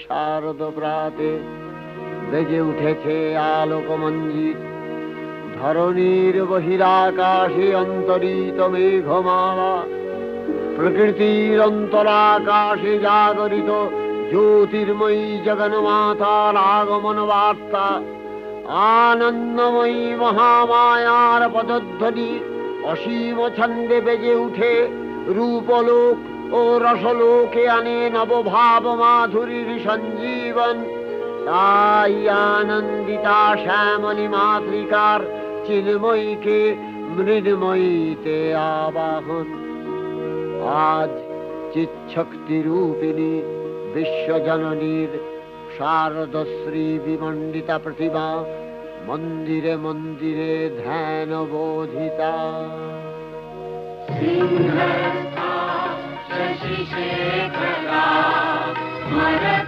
শারদ প্রাতে বেজে উঠেছে আলোকমঞ্জিত, ধরণীর বহিরাকাশে অন্তরিত মেঘমালা, প্রকৃতির অন্তরাকাশে জাগরিত জ্যোতির্ময়ী জগন্মাতার আগমন বার্তা, আনন্দময়ী মহামায়ার পদধ্বনি অসীম ছন্দে বেজে উঠে রূপলোক ও রসলোকে আনে নবভাব মাধুরীর সঞ্জীবন। তাই আনন্দিতা শ্যামলী মাতৃকার চিন্ময়ীকে মৃন্ময়ীতে আবাহন। আজ চিৎশক্তি রূপিণী বিশ্বজননীর শারদশ্রী বিমণ্ডিতা প্রতিমা মন্দিরে মন্দিরে ধ্যান বোধিতা।